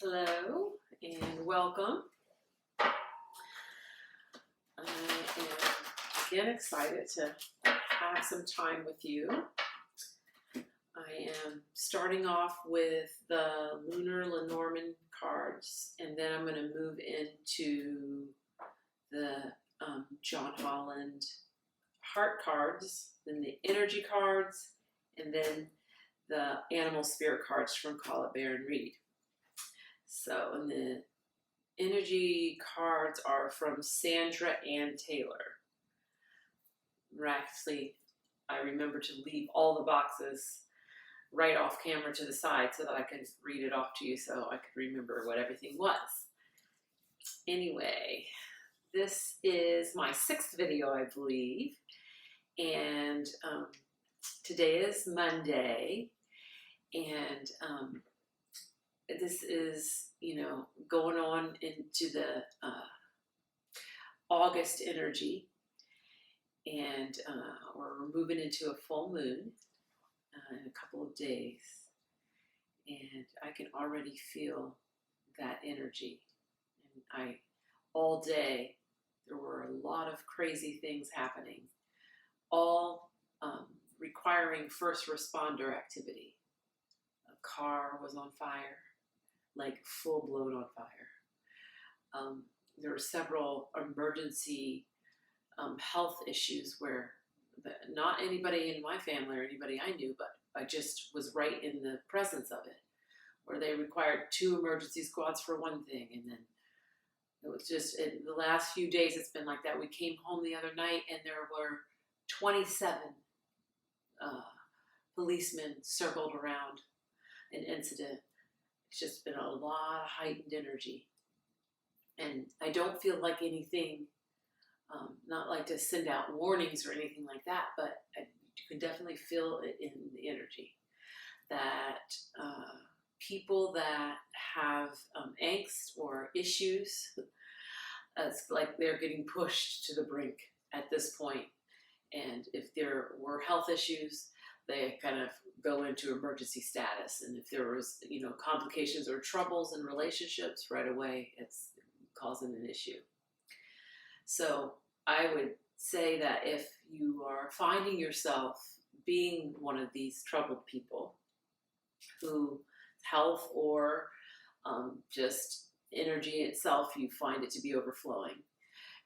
Hello and welcome. I am again excited to have some time with you. I am starting off with the Lunar Lenormand cards, and then I'm going to move into the John Holland heart cards, then the energy cards, and then the animal spirit cards from Call It Bear and Reed. So, and the energy cards are from Sandra Ann Taylor. Miraculously, I remember to leave all the boxes right off camera to the side so that I could read it off to you so I could remember what everything was. Anyway, this is my 6th video, I believe, and today is Monday, and this is, going on into the August energy, and we're moving into a full moon in a couple of days, and I can already feel that energy. And all day, there were a lot of crazy things happening, all requiring first responder activity. A car was on fire, like full blown on fire. There were several emergency health issues where not anybody in my family or anybody I knew, but I just was right in the presence of it, where they required 2 emergency squads for one thing. And then it was just, in the last few days, it's been like that. We came home the other night and there were 27 policemen circled around an incident. It's just been a lot of heightened energy. And I don't feel like anything, not like to send out warnings or anything like that, but you can definitely feel it in the energy that people that have angst or issues, it's like they're getting pushed to the brink at this point. And if there were health issues, they kind of go into emergency status. And if there was, complications or troubles in relationships, right away, it's causing an issue. So I would say that if you are finding yourself being one of these troubled people who health or just energy itself, you find it to be overflowing,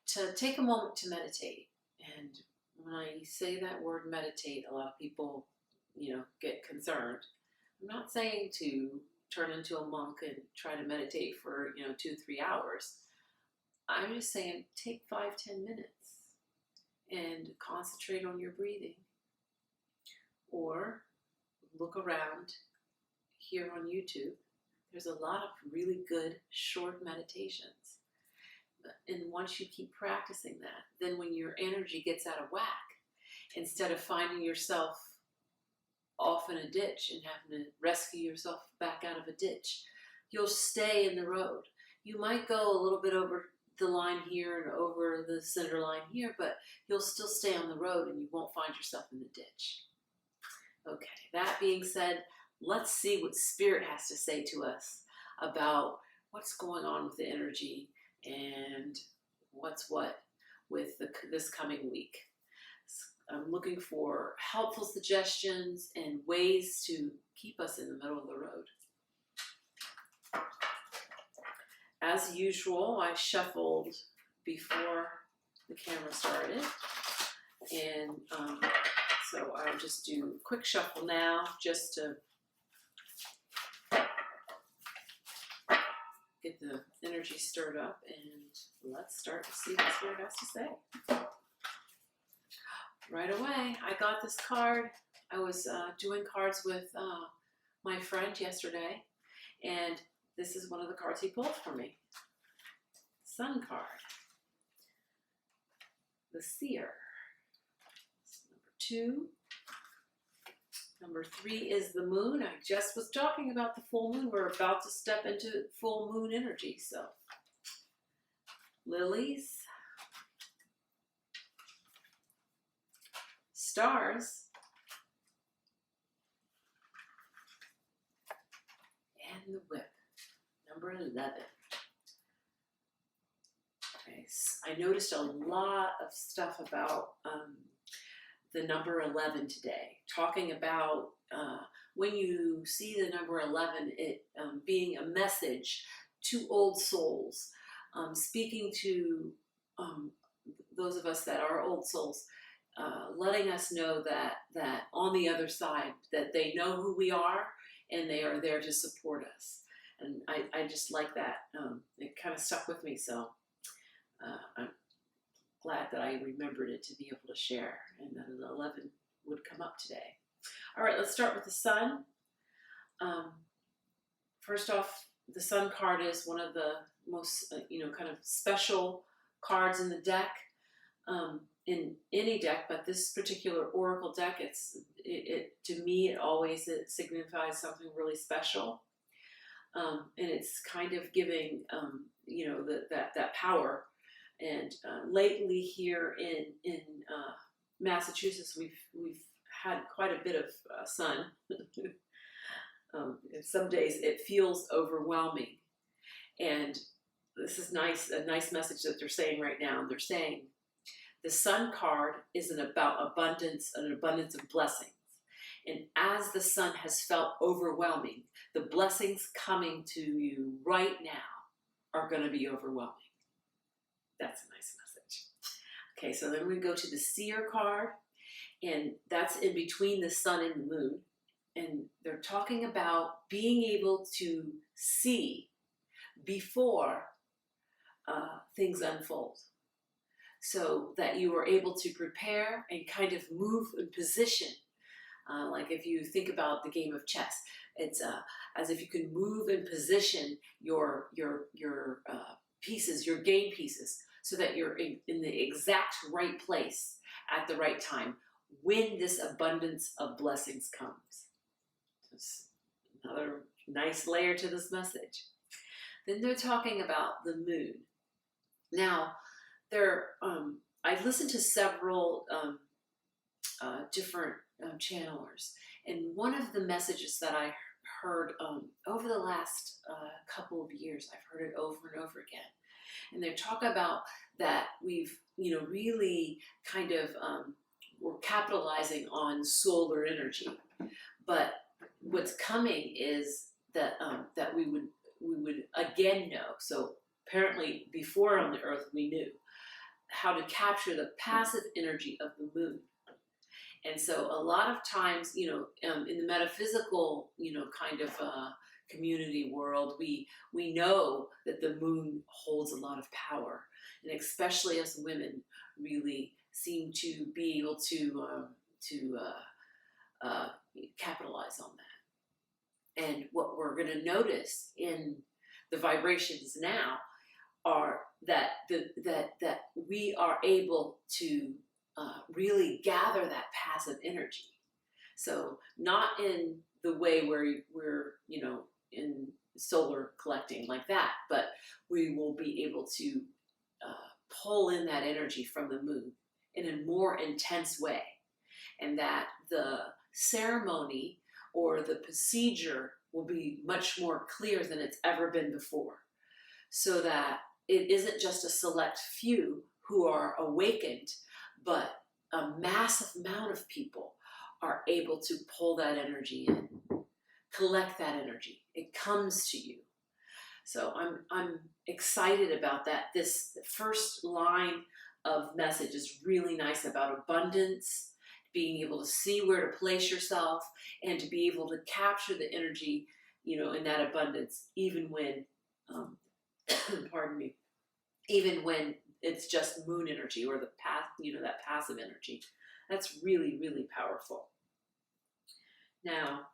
to take a moment to meditate. And when I say that word meditate, a lot of people, get concerned. I'm not saying to turn into a monk and try to meditate for, 2-3 hours. I'm just saying take 5-10 minutes and concentrate on your breathing. Or look around here on YouTube. There's a lot of really good short meditations. And once you keep practicing that, then when your energy gets out of whack, instead of finding yourself off in a ditch and having to rescue yourself back out of a ditch, you'll stay in the road. You might go a little bit over the line here and over the center line here, but you'll still stay on the road and you won't find yourself in the ditch. Okay, that being said, let's see what Spirit has to say to us about what's going on with the energy and what's what with this coming week. I'm looking for helpful suggestions and ways to keep us in the middle of the road. As usual, I shuffled before the camera started, and so I'll just do a quick shuffle now just to get the energy stirred up, and let's start to see what Spirit has to say. Right away, I got this card. I was doing cards with my friend yesterday, and this is one of the cards he pulled for me. Sun card. The Seer. Number 2. Number 3 is the Moon. I just was talking about the full moon. We're about to step into full moon energy, so. Lilies. Stars. And the Whip. Number number 11. Okay, I noticed a lot of stuff about the number 11 today, talking about when you see the number 11, it being a message to old souls, speaking to those of us that are old souls, letting us know that on the other side, that they know who we are and they are there to support us. And I just like that. It kind of stuck with me, so I'm glad that I remembered it to be able to share, and that an 11 would come up today. All right, let's start with the sun. First off, the sun card is one of the most, kind of special cards in the deck, in any deck, but this particular oracle deck, to me, it signifies something really special. And it's kind of giving, that power. And lately here in Massachusetts, we've had quite a bit of sun. And some days it feels overwhelming. And this is a nice message that they're saying right now. They're saying the sun card is about abundance, an abundance of blessings. And as the sun has felt overwhelming, the blessings coming to you right now are going to be overwhelming. That's a nice message. Okay, so then we go to the seer card, and that's in between the sun and the moon. And they're talking about being able to see before things unfold, so that you are able to prepare and kind of move in position. Like if you think about the game of chess, it's as if you can move and position your pieces, your game pieces, so that you're in the exact right place at the right time when this abundance of blessings comes. Just another nice layer to this message. Then they're talking about the moon. Now, I listened to several different channelers, and one of the messages that I heard over the last couple of years, I've heard it over and over again, and they talk about that we've really kind of we're capitalizing on solar energy, but what's coming is that that we would again know. So apparently before on the earth we knew how to capture the passive energy of the moon. And so a lot of times, in the metaphysical, kind of community world, we know that the moon holds a lot of power, and especially as women really seem to be able to capitalize on that. And what we're going to notice in the vibrations now are that that we are able to really gather that passive energy. So not in the way where we're in solar collecting like that, but we will be able to pull in that energy from the moon in a more intense way, and that the ceremony or the procedure will be much more clear than it's ever been before, so that it isn't just a select few who are awakened, but a massive amount of people are able to pull that energy in, collect that energy. It comes to you. So I'm excited about that. This first line of message is really nice about abundance, being able to see where to place yourself, and to be able to capture the energy, in that abundance, even when, pardon me, even when it's just moon energy or that passive energy. That's really, really powerful. Now,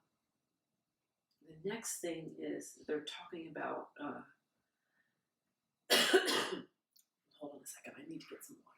the next thing is they're talking about, hold on a second, I need to get some water.